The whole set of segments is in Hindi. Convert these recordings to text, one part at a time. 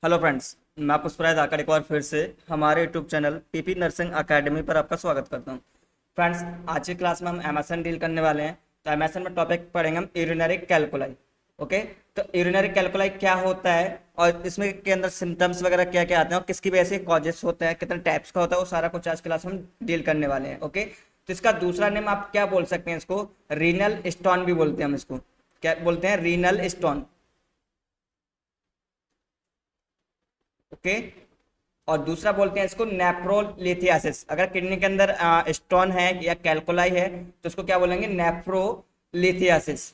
Hello friends. मैं पुष्पराज धाकड़ एक बार फिर से हमारे YouTube channel PP nursing academy पर आपका स्वागत करता हूं। फ्रेंड्स, आज की क्लास में हम एमएसएन डील करने वाले हैं। तो एमएसएन में टॉपिक पढ़ेंगे हम यूरिनरी कैलकुलाई। ओके, तो यूरिनरी कैलकुलाई क्या होता है और इसमें के अंदर सिम्टम्स वगैरह क्या क्या आते हैं और किसकी वजह से कॉजेस होता है, कितने टाइप्स का होता है, वो सारा कुछ आज क्लास में हम डील करने वाले हैं। ओके, तो इसका दूसरा नेम आप क्या बोल सकते हैं, इसको रीनल स्टोन भी बोलते हैं। हम इसको क्या बोलते हैं? Renal stone. ओके, और दूसरा बोलते हैं इसको नेफ्रोलिथियासिस। अगर किडनी के अंदर स्टोन है या कैलकुलाई है तो उसको क्या बोलेंगे? नेफ्रोलिथियासिस।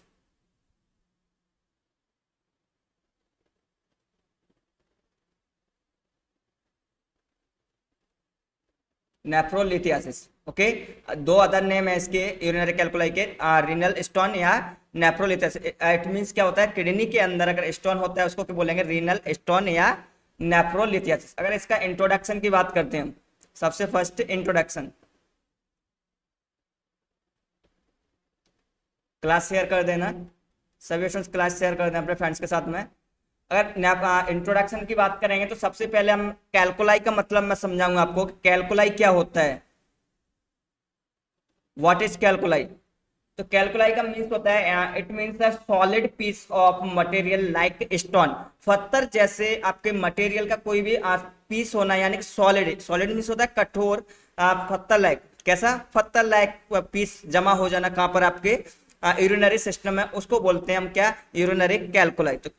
नेफ्रोलिथियासिस। ओके, दो अदर नेम है इसके यूरिनरी कैलकुलाई के, रीनल स्टोन या नेफ्रोलिथियासिस। इट मींस क्या होता है? किडनी के अंदर अगर स्टोन होता है उसको क्या बोलेंगे? रीनल स्टोन या नेफ्रोलिथियासिस। अगर इसका इंट्रोडक्शन की बात करते हैं हम, सबसे फर्स्ट इंट्रोडक्शन, क्लास शेयर कर देना, सभी स्टूडेंट्स क्लास शेयर कर देना अपने फ्रेंड्स के साथ में। अगर इंट्रोडक्शन की बात करेंगे तो सबसे पहले हम कैलकुलाई का मतलब मैं समझाऊंगा आपको कि कैलकुलाई क्या होता है। What is calculi? तो कैलकुलाई का मीन्स होता है, it means a solid piece of material like stone. पत्थर जैसे आपके मटेरियल का कोई भी पीस होना, यानी कि सॉलिड। सॉलिड मीन्स होता है कठोर, पत्थर लाइक। कैसा? पत्थर लाइक पीस जमा हो जाना कहाँ पर? आपके यूरिनरी सिस्टम में। उसको बोलते हैं हम क्या? Urinary calculi. तो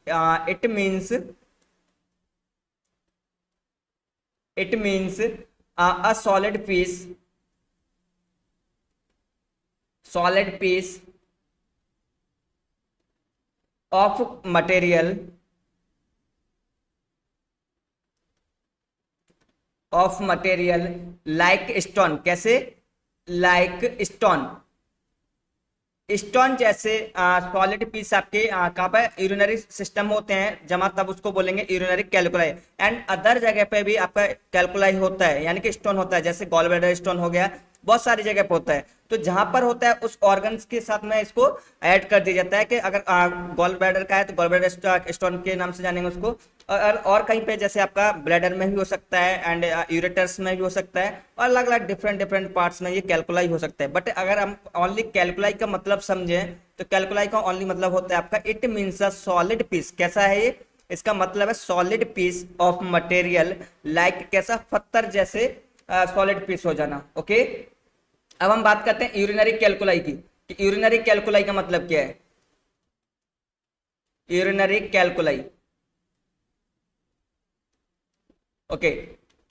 it means a solid piece of material like stone. कैसे? Like stone. स्टोन जैसे सॉलिड पीस आपके कहाँ पर यूरिनरी सिस्टम होते हैं जमा, तब उसको बोलेंगे यूरिनरी कैलकुलाई। एंड अदर जगह पे भी आपका कैलकुलाई होता है, यानी कि स्टोन होता है, जैसे गॉल ब्लैडर स्टोन हो गया, बहुत सारी जगह पे होता है। तो जहां पर होता है उस ऑर्गन्स के साथ में इसको ऐड कर दिया जाता है कि अगर गॉल ब्लैडर का है तो गॉल ब्लैडर स्टोन के नाम से जानेंगे उसको। और कहीं पे जैसे आपका ब्लैडर में भी हो सकता है एंड यूरेटर्स में भी हो सकता है, और अलग अलग डिफरेंट डिफरेंट पार्ट्स में ये कैलकुलाई हो सकता है। बट अगर हम ओनली कैलकुलाई का मतलब समझें तो कैलकुलाई का ओनली मतलब होता है आपका, it means a solid piece. कैसा है ये? इसका मतलब है solid piece of material like, कैसा? पत्थर जैसे सॉलिड पीस हो जाना। ओके, अब हम बात करते हैं यूरिनरी कैलकुलाई की कि यूरिनरी कैलकुलाई का मतलब क्या है। Urinary calculi. ओके,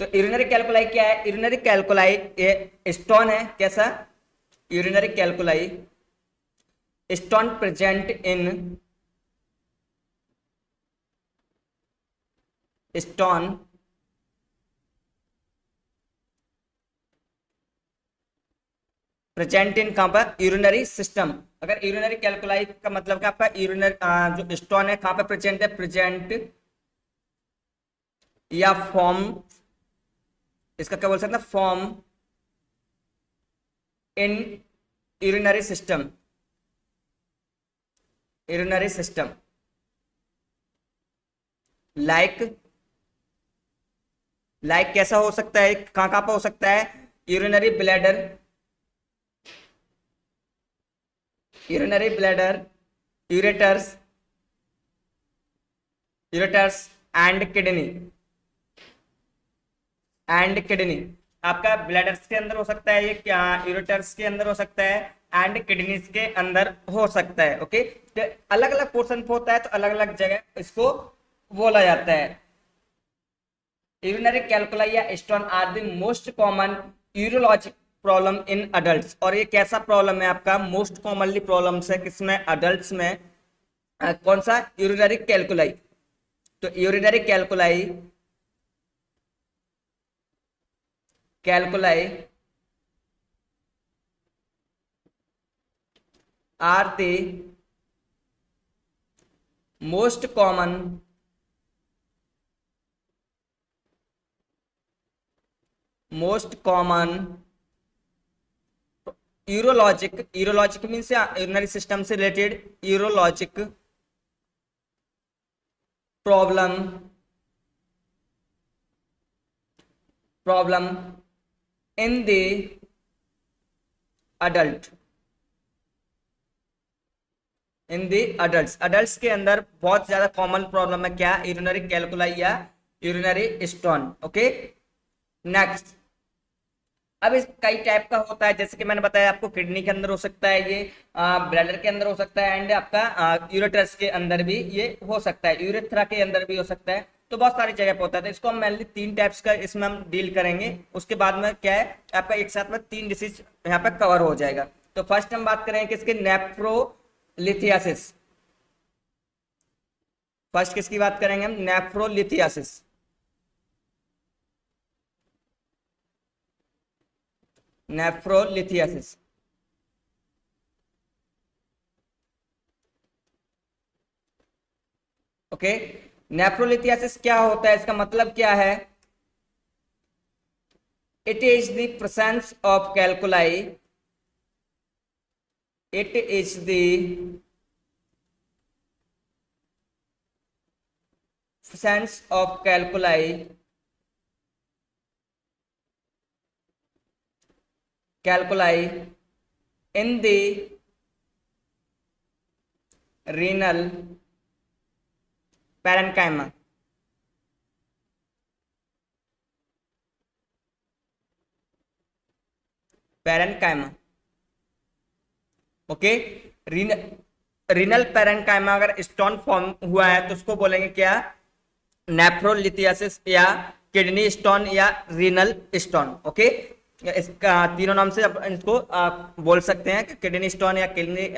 तो यूरिनरी कैलकुलाई क्या है? यूरिनरी कैलकुलाई ये स्टोन है। कैसा? Urinary calculi stone present in stone present in कहां पर? Urinary system. अगर यूरिनरी कैलकुलाई का मतलब क्या? आपका यूरिनरी जो स्टोन है कहां पर प्रेजेंट है? प्रेजेंट या फॉर्म, इसका क्या बोल सकते हैं? Form in urinary system. Urinary system like, कैसा हो सकता है? कहां कहां पर हो सकता है? Urinary bladder, urinary bladder, ureters, ureters and kidney. आपका ब्लैडर्स के अंदर हो सकता है ये, क्या यूरेटर्स के अंदर हो सकता है, एंड किडनीज के अंदर हो सकता है। ओके, तो अलग अलग पोर्शन पे होता है तो अलग अलग जगह इसको बोला जाता है। यूरिनरी कैलकुलाई या stone are the most common urologic problem in adults. और ये कैसा प्रॉब्लम है आपका? मोस्ट कॉमनली प्रॉब्लम्स है किसमें? अडल्ट्स में। कौन सा? Urinary calculi. तो urinary calculi, calculi are the most common most common urologic means urinary system से related urologic problem problem in the adult, in the adult, adult के अंदर बहुत ज्यादा कॉमन प्रॉब्लम है क्या, यूरिनरी कैलकुलाई या यूरिनरी स्टोन। Okay, next. अब इस कई टाइप का होता है, जैसे कि मैंने बताया आपको, किडनी के अंदर हो सकता है ये, ब्लैडर के अंदर हो सकता है, एंड आपका यूरेटर्स के अंदर भी ये हो सकता है, यूरेथ्रा के अंदर भी हो सकता है। तो बहुत सारी जगह पे होता है। तो इसको हम मेनली तीन टाइप्स का इसमें हम डील करेंगे। उसके बाद में क्या है, आपका एक साथ में तीन डिसीज यहाँ पे कवर हो जाएगा। तो फर्स्ट हम बात करेंगे किसके, नेफ्रोलिथियासिस। फर्स्ट किसकी बात करेंगे हम, नेफ्रोलिथियासिस। नेफ्रोलिथियासिस। ओके, नेफ्रोलिथियासिस क्या होता है, इसका मतलब क्या है, it is the presence of calculi, it is the presence of calculi, calculi in the renal parenchyma. Parenchyma, okay. Renal, renal parenchyma अगर स्टोन फॉर्म हुआ है तो उसको बोलेंगे क्या, नेफ्रोलिथियासिस या किडनी स्टोन या रीनल स्टोन। ओके, इसका तीनों नाम से इसको बोल सकते हैं कि किडनी स्टोन या किडनी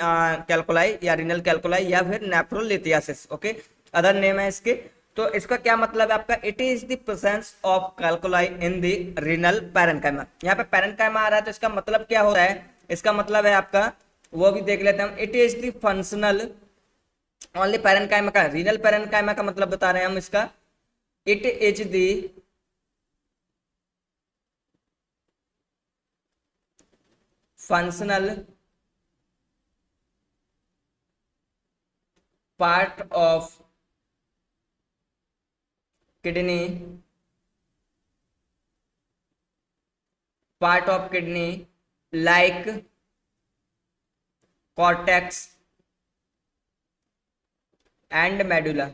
कैलकुलाई या रीनल कैलकुलाई या फिर नेफ्रोलिथियासिस। ओके, अदर नेम है इसके। तो इसका क्या मतलब है आपका, it is the presence of calculi in the renal parenchyma. यहाँ पे पैरेन्काइमा आ रहा है तो इसका मतलब क्या होता है, इसका मतलब है आपका, वो भी देख लेते हैं हम। It is the functional only parenchyma का, रीनल पैरेन्काइमा का मतलब बता रहे हैं हम इसका, it is the functional part of kidney, part of kidney like cortex and medulla,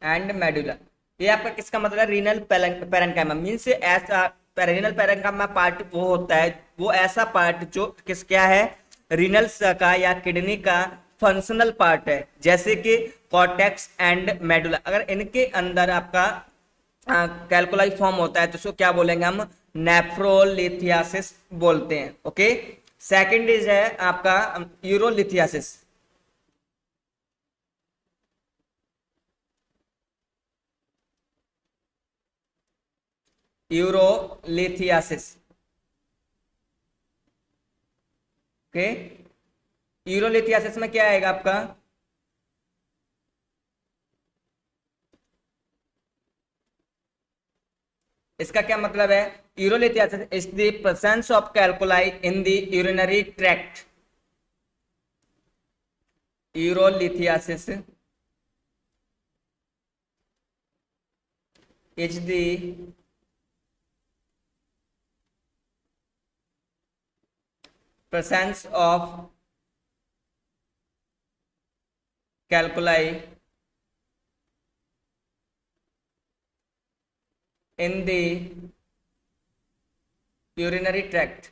and medulla. ये आपका किसका मतलब है, रीनल पैरेन्काइमा मीन्स ऐसा, रीनल पैरेन्काइमा पार्ट वो होता है, वो ऐसा पार्ट जो किस क्या है, रीनल का या किडनी का फंक्शनल पार्ट है, जैसे कि कॉर्टेक्स एंड मेडुला। अगर इनके अंदर आपका कैलकुलाई फॉर्म होता है तो उसको क्या बोलेंगे हम, नेफ्रोलिथियासिस बोलते हैं। ओके, सेकंड इज है आपका यूरोलिथियासिस। Urolithiasis, okay. यूरोलिथियासिस में क्या आएगा आपका, इसका क्या मतलब है, urolithiasis is the presence of calculi in the urinary tract. Urolithiasis is the presence of calculi in the urinary tract।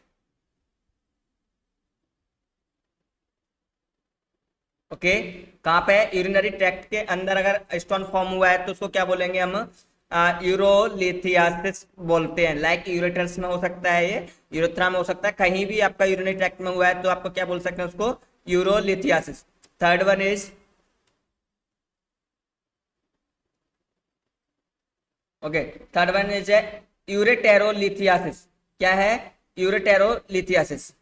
Okay, कहाँ पे, यूरिनरी ट्रैक्ट के अंदर अगर स्टोन फॉर्म हुआ है तो उसको क्या बोलेंगे हम, यूरोलिथियासिस बोलते हैं। लाइक यूरेटर्स में हो सकता है, ये यूरेथ्रा में हो सकता है, कहीं भी आपका यूरिनरी ट्रैक्ट में हुआ है तो आपको क्या बोल सकते हैं उसको, urolithiasis. Third one is, okay, third one is है यूरेटेरोलिथियासिस। क्या है, यूरेटेरोलिथियासिस।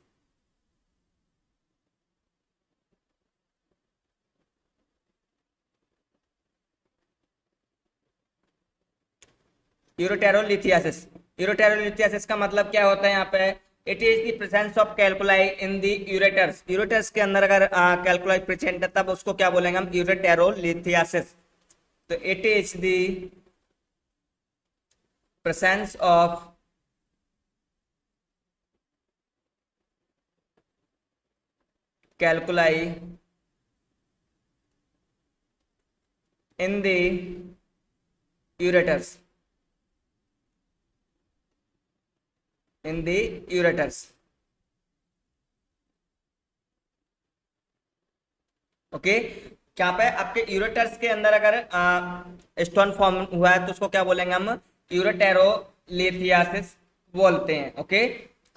यूरोटेरोलिथियासिस, यूरोटेरोलिथियासिस का मतलब क्या होता है यहाँ पे, it is the presence of calculi in the ureters. Ureters के अंदर अगर कैलकुलाई प्रेजेंट है तब उसको क्या बोलेंगे हम, यूरोटेरोलिथियासिस। तो it is the presence of calculi in the ureters, in the ureters. Okay, क्या पे आपके यूरेटर्स के अंदर अगर स्टोन फॉर्म हुआ है तो उसको क्या बोलेंगे हम, यूरेटेरोलिथियासिस बोलते हैं। ओके,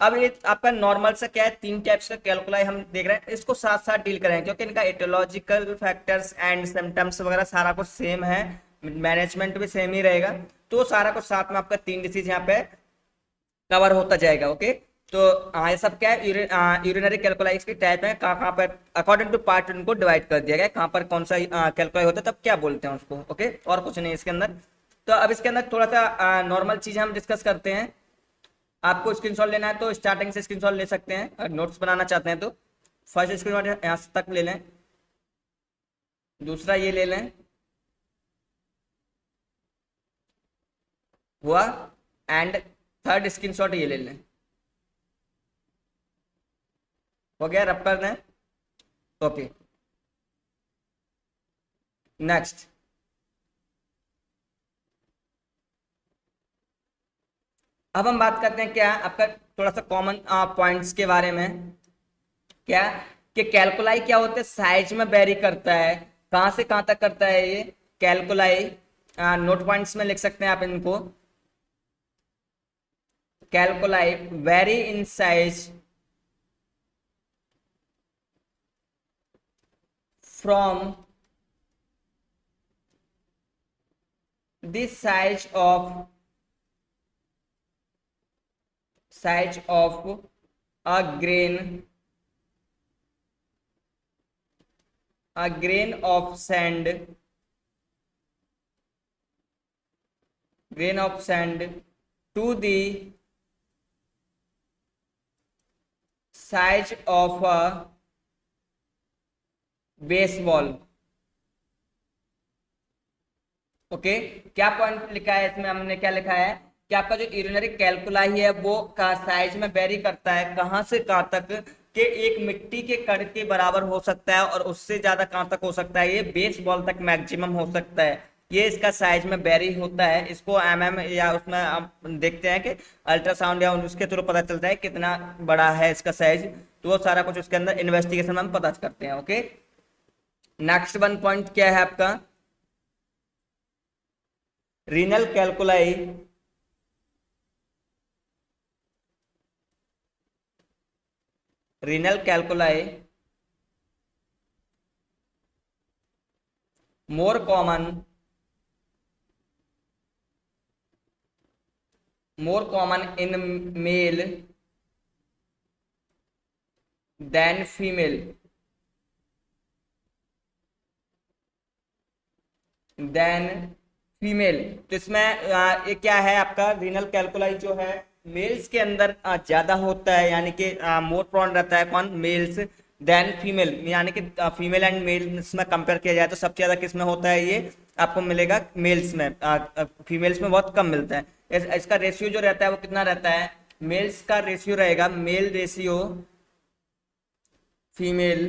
अब ये आपका नॉर्मल से क्या है, तीन टाइप्स का कैलकुलाई हम देख रहे हैं, इसको साथ साथ डील करेंगे क्योंकि इनका एटियोलॉजिकल फैक्टर्स एंड सिम्टम्स वगैरह सारा कुछ सेम है, मैनेजमेंट भी सेम ही रहेगा, तो सारा कुछ साथ में आपका तीन डिसीज यहाँ पे कवर होता जाएगा। ओके, तो ये सब क्या है, यूरिनरी कैलकुलाई की टाइप है, कहाँ कहाँ पर अकॉर्डिंग टू पार्ट उनको डिवाइड कर दिया गया है, कहाँ पर कौन सा कैलकुलाई होता है तब क्या बोलते हैं उसको। ओके, और कुछ नहीं इसके अंदर। तो अब इसके अंदर थोड़ा सा नॉर्मल चीज हम डिस्कस करते हैं। आपको स्क्रीनशॉट लेना है तो स्टार्टिंग से स्क्रीनशॉट ले सकते हैं, अगर नोट्स बनाना चाहते हैं तो फर्स्ट स्क्रीनशॉट यहाँ तक ले लें, दूसरा ये ले लें, हुआ, एंड थर्ड स्क्रीनशॉट ये ले लें, हो गया, रब कर दें। ओके, नेक्स्ट अब हम बात करते हैं क्या आपका थोड़ा सा कॉमन पॉइंट्स के बारे में। क्या कि कैलकुलाई क्या होते हैं, साइज में वेरी करता है, कहां से कहां तक करता है ये कैलकुलाई, नोट पॉइंट्स में लिख सकते हैं आप इनको। Calculi very in size from the size of a grain of sand to the size of a baseball। Okay, क्या पॉइंट लिखा है इसमें, हमने क्या लिखा है कि आपका जो यूरिनरी कैलकुलाई है वो का साइज में वेरी करता है, कहां से कहां तक कि एक मिट्टी के कण के बराबर हो सकता है और उससे ज्यादा कहां तक हो सकता है, ये बेसबॉल तक मैक्सिमम हो सकता है, ये इसका साइज में वेरी होता है। इसको या उसमें आप देखते हैं कि अल्ट्रासाउंड या उसके थ्रू पता चलता है कितना बड़ा है इसका साइज, तो वो सारा कुछ उसके अंदर इन्वेस्टिगेशन में हम पता करते हैं। ओके, नेक्स्ट वन पॉइंट क्या है आपका, renal calculi more common in male than female, तो इसमें ये क्या है आपका रीनल कैलकुलाई जो है मेल्स के अंदर ज्यादा होता है, यानी कि मोर प्रोन रहता है कौन, मेल्स देन फीमेल, यानी कि फीमेल एंड मेल्स में कंपेयर किया जाए तो सबसे ज्यादा किस में होता है, ये आपको मिलेगा मेल्स में, फीमेल्स में बहुत कम मिलता है। इसका रेशियो जो रहता है वो कितना रहता है, मेल्स का रेशियो रहेगा, मेल रेशियो फीमेल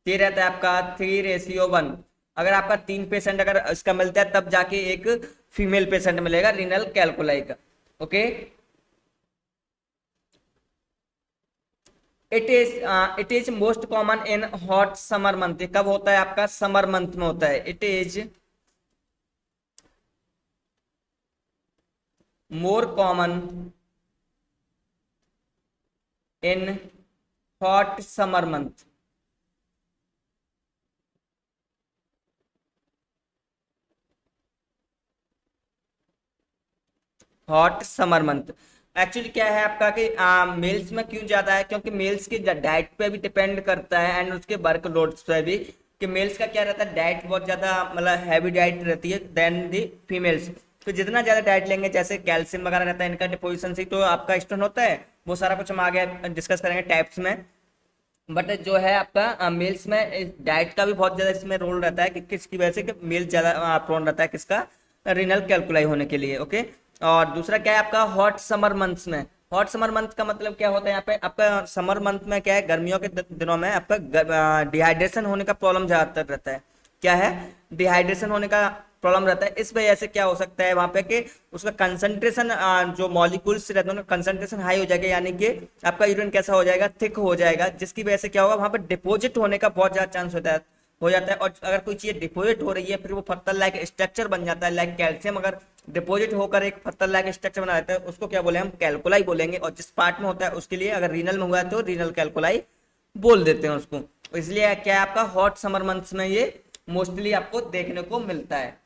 ये रहता है आपका 3:1। अगर आपका 3 पेशेंट अगर इसका मिलता है तब जाके एक फीमेल पेशेंट मिलेगा रीनल कैलकुलाई का। Okay, it is most common in hot summer month, कब होता है आपका, समर मंथ में होता है। It is more common in hot summer month, hot summer month. Actually क्या है आपका कि मेल्स में क्यों ज्यादा है, क्योंकि मेल्स की डाइट पे भी डिपेंड करता है एंड उसके वर्क लोड्स पे भी, कि मेल्स का क्या रहता है, डाइट बहुत ज्यादा मतलब हैवी डाइट रहती है देन दी फीमेल्स, तो जितना ज्यादा डाइट लेंगे, जैसे कैल्शियम वगैरह रहता है इनका डिपोजिशन से तो आपका स्टोन होता है, वो सारा कुछ हम आगे डिस्कस करेंगे टाइप्स में। बट जो है आपका मेल्स में डाइट का भी बहुत ज्यादा इसमें रोल रहता है कि किसकी वजह से कि मेल ज्यादा प्रोन रहता है किसका, रीनल कैल्कुलाई होने के लिए। ओके। और दूसरा क्या है आपका हॉट समर मंथ्स में। हॉट समर मंथ का मतलब क्या होता है यहाँ पे आपका, समर मंथ में क्या है, गर्मियों के दिनों में आपका डिहाइड्रेशन होने का प्रॉब्लम ज्यादातर रहता है। क्या है, डिहाइड्रेशन होने का प्रॉब्लम रहता है। इस वजह से क्या हो सकता है वहां पे कि उसका कंसंट्रेशन, जो मॉलिक्यूल्स रहते हैं उनका कंसंट्रेशन हाई हो जाएगा, यानी कि आपका यूरिन कैसा हो जाएगा, थिक हो जाएगा, जिसकी वजह से क्या होगा वहां पे डिपॉजिट होने का बहुत ज्यादा चांस होता है, हो जाता है। और अगर कोई चीज डिपॉजिट हो रही है फिर वो पत्थर लाइक स्ट्रक्चर बन जाता है, लाइक कैल्शियम अगर डिपॉजिट होकर एक पत्थर लाइक स्ट्रक्चर बना देता है उसको क्या बोले हम, कैल्कुलाई बोलेंगे। और जिस पार्ट में होता है उसके लिए अगर रीनल में हुआ है तो रीनल कैल्कुलाई बोल देते हैं उसको। तो इसलिए क्या है आपका हॉट समर मंथ्स में ये मोस्टली आपको देखने को मिलता है,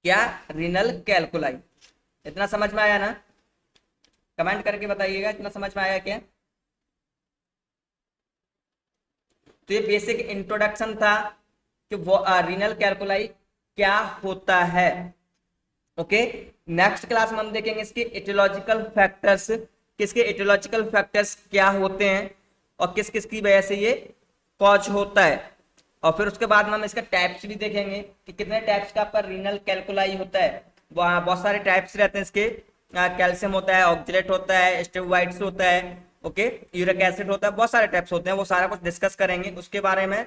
क्या, रीनल कैल्कुलाई। इतना समझ में आया ना? कमेंट करके बताइएगा इतना समझ में आया क्या। तो ये बेसिक इंट्रोडक्शन था कि वो रीनल कैल्कुलाई क्या होता है। ओके। नेक्स्ट क्लास में हम देखेंगे इसके एटियोलॉजिकल फैक्टर्स, किसके एटियोलॉजिकल फैक्टर्स क्या होते हैं और किस किस की वजह से ये कॉज होता है। और फिर उसके बाद में हम इसका टाइप्स भी देखेंगे कि कितने टाइप्स का आपका रीनल कैल्कुलाई होता है। बहुत सारे टाइप्स रहते हैं इसके, कैल्शियम होता है, ऑक्जेलेट होता है, स्टेरॉइड्स होता है, ओके, यूरिक एसिड होता है, बहुत सारे टाइप्स होते हैं, वो सारा कुछ डिस्कस करेंगे उसके बारे में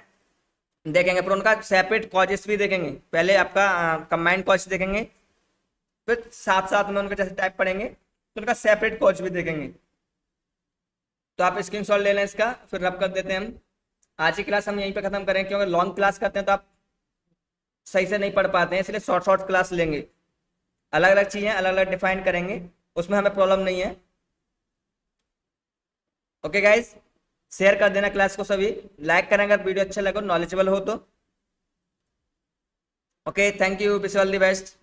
देखेंगे। फिर उनका सेपरेट कॉजेस भी देखेंगे, पहले आपका कंबाइंड कॉज देखेंगे, फिर साथ साथ में उनका जैसे टाइप पढ़ेंगे तो उनका सेपरेट कॉज भी देखेंगे। तो आप स्क्रीनशॉट ले लें इसका, फिर रब कर देते हैं हम। आज की क्लास हम यहीं पे खत्म करें क्योंकि लॉन्ग क्लास करते हैं तो आप सही से नहीं पढ़ पाते हैं, इसलिए शॉर्ट शॉर्ट क्लास लेंगे, अलग अलग चीजें अलग अलग डिफाइन करेंगे, उसमें हमें प्रॉब्लम नहीं है। ओके गाइज, शेयर कर देना क्लास को, सभी लाइक करें अगर वीडियो अच्छा लगे, नॉलेजेबल हो तो। Okay, thank you, wish all the best.